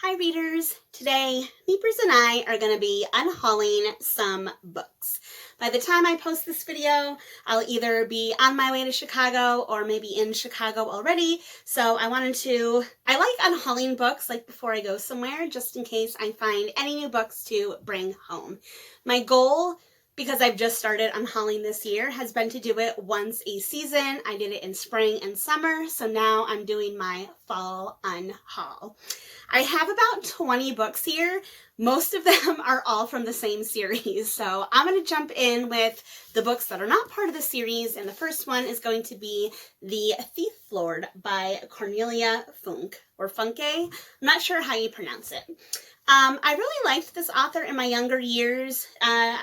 Hi readers! Today, Meepers and I are going to be unhauling some books. By the time I post this video, I'll either be on my way to Chicago or maybe in Chicago already. So I like unhauling books like before I go somewhere, just in case I find any new books to bring home. My goal, because I've just started unhauling this year, has been to do it once a season. I did it in spring and summer, so now I'm doing my fall unhaul. I have about 20 books here. Most of them are all from the same series, so I'm going to jump in with the books that are not part of the series, and the first one is going to be The Thief Lord by Cornelia Funke, or Funke. I'm not sure how you pronounce it. I really liked this author in my younger years.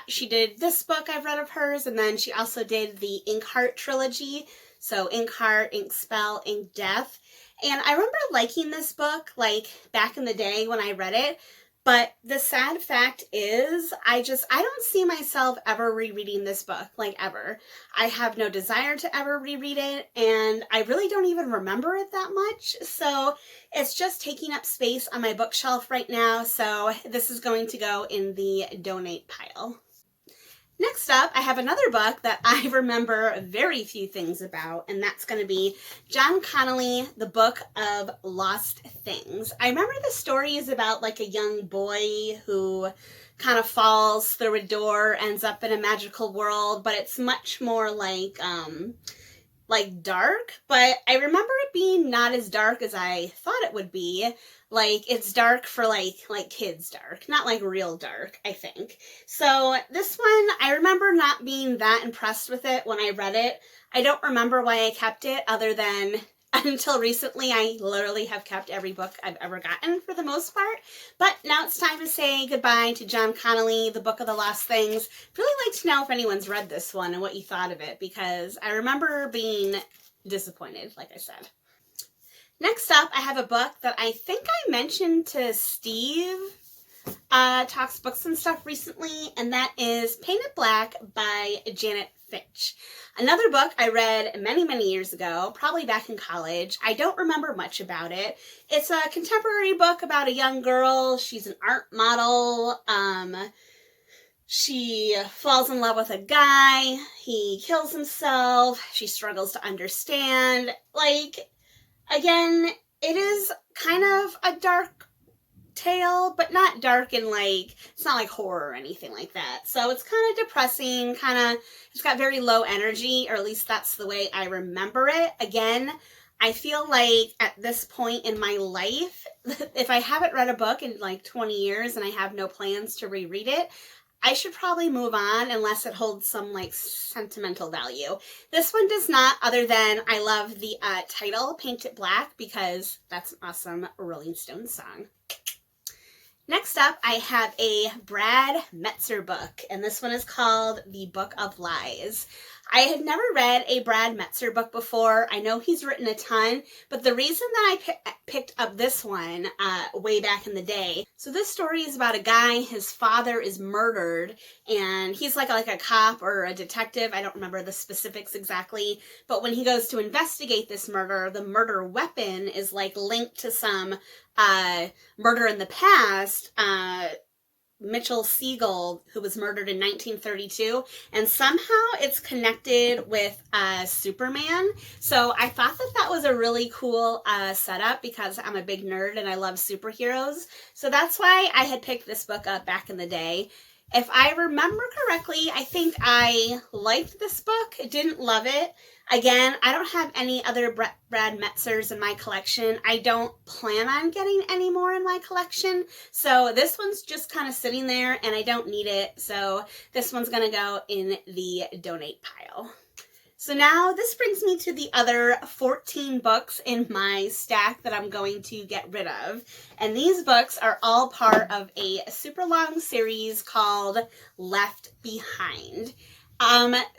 She did this book I've read of hers, and then she also did the Inkheart trilogy. So Inkheart, Inkspell, Ink Death. And I remember liking this book like back in the day when I read it. But the sad fact is, I don't see myself ever rereading this book, like ever. I have no desire to ever reread it, and I really don't even remember it that much. So it's just taking up space on my bookshelf right now, so this is going to go in the donate pile. Next up, I have another book that I remember very few things about, and that's going to be John Connolly, The Book of Lost Things. I remember the story is about like a young boy who kind of falls through a door, ends up in a magical world, but it's much more like dark, but I remember it being not as dark as I thought it would be. Like, it's dark for like kids dark, not like real dark, I think. So this one, I remember not being that impressed with it when I read it. I don't remember why I kept it, other than until recently I literally have kept every book I've ever gotten for the most part. But now it's time to say goodbye to John Connolly, The Book of the Lost Things. I'd really like to know if anyone's read this one and what you thought of it, because I remember being disappointed, like I said. Next up, I have a book that I think I mentioned to Steve, Talks Books and Stuff recently, and that is Painted Black by Janet Finch. Another book I read many, many years ago, probably back in college. I don't remember much about it. It's a contemporary book about a young girl. She's an art model. She falls in love with a guy. He kills himself. She struggles to understand. Again, it is kind of a dark tale, but not dark in it's not like horror or anything like that. So it's kind of depressing, it's got very low energy, or at least that's the way I remember it. Again, I feel like at this point in my life, if I haven't read a book in 20 years and I have no plans to reread it, I should probably move on unless it holds some sentimental value. This one does not, other than I love the title, Painted Black, because that's an awesome Rolling Stones song. Next up, I have a Brad Meltzer book, and this one is called The Book of Lies. I had never read a Brad Meltzer book before. I know he's written a ton, but the reason that I picked up this one way back in the day, so this story is about a guy, his father is murdered, and he's like a cop or a detective. I don't remember the specifics exactly, but when he goes to investigate this murder, the murder weapon is linked to some murder in the past, Mitchell Siegel, who was murdered in 1932, and somehow it's connected with Superman. So I thought that was a really cool setup, because I'm a big nerd and I love superheroes. So that's why I had picked this book up back in the day. If I remember correctly, I think I liked this book. Didn't love it. Again, I don't have any other Brad Meltzers in my collection. I don't plan on getting any more in my collection. So this one's just kind of sitting there and I don't need it. So this one's going to go in the donate pile. So now this brings me to the other 14 books in my stack that I'm going to get rid of. And these books are all part of a super long series called Left Behind.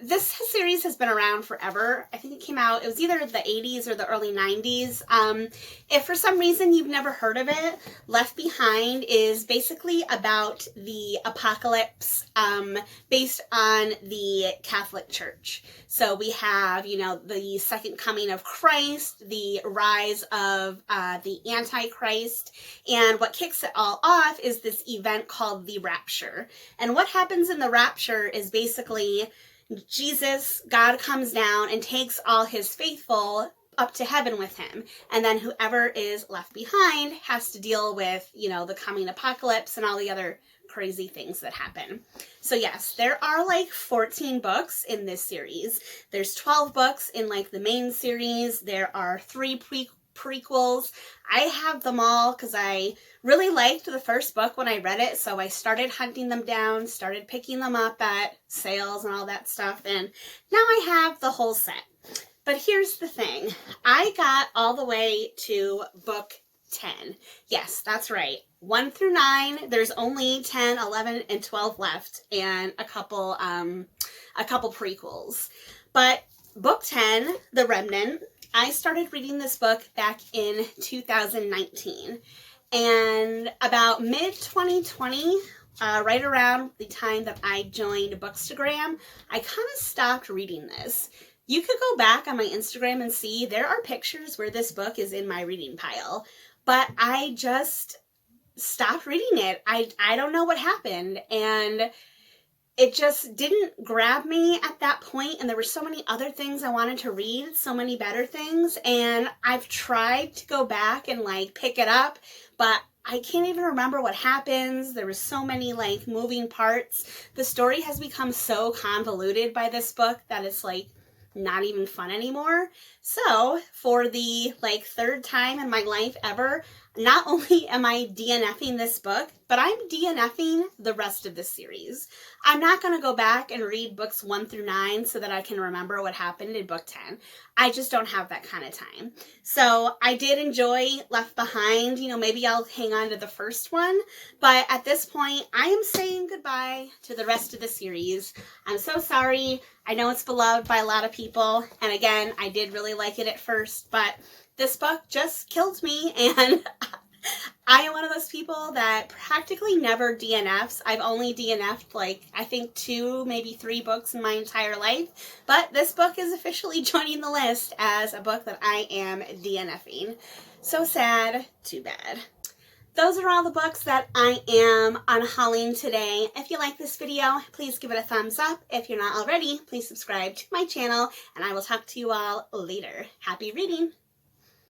This series has been around forever. I think it came out, it was either the 80s or the early 90s. If for some reason you've never heard of it, Left Behind is basically about the apocalypse, based on the Catholic Church. So we have, you know, the second coming of Christ, the rise of the Antichrist, and what kicks it all off is this event called the Rapture. And what happens in the Rapture is basically Jesus, God comes down and takes all his faithful up to heaven with him. And then whoever is left behind has to deal with, you know, the coming apocalypse and all the other crazy things that happen. So yes, there are like 14 books in this series. There's 12 books in like the main series. There are 3 prequels. I have them all because I really liked the first book when I read it, so I started hunting them down, started picking them up at sales and all that stuff, and now I have the whole set. But here's the thing. I got all the way to book 10. Yes, that's right. 1 through 9. There's only 10, 11, and 12 left, and a couple prequels. But book 10, The Remnant, I started reading this book back in 2019. And about mid-2020, right around the time that I joined Bookstagram, I kind of stopped reading this. You could go back on my Instagram and see there are pictures where this book is in my reading pile. But I just stopped reading it. I don't know what happened. And it just didn't grab me at that point, and there were so many other things I wanted to read, so many better things, and I've tried to go back and like pick it up, but I can't even remember what happens. There was so many like moving parts. The story has become so convoluted by this book that it's like not even fun anymore. So for the like 3rd time in my life ever, not only am I DNFing this book, but I'm DNFing the rest of the series. I'm not going to go back and read books 1 through 9 so that I can remember what happened in book 10. I just don't have that kind of time. So I did enjoy Left Behind. You know, maybe I'll hang on to the first one. But at this point, I am saying goodbye to the rest of the series. I'm so sorry. I know it's beloved by a lot of people. And again, I did really like it at first, but this book just killed me, and I am one of those people that practically never DNFs. I've only DNF'd like, I think 2, maybe 3 books in my entire life, but this book is officially joining the list as a book that I am DNFing. So sad, too bad. Those are all the books that I am unhauling today. If you like this video, please give it a thumbs up. If you're not already, please subscribe to my channel, and I will talk to you all later. Happy reading!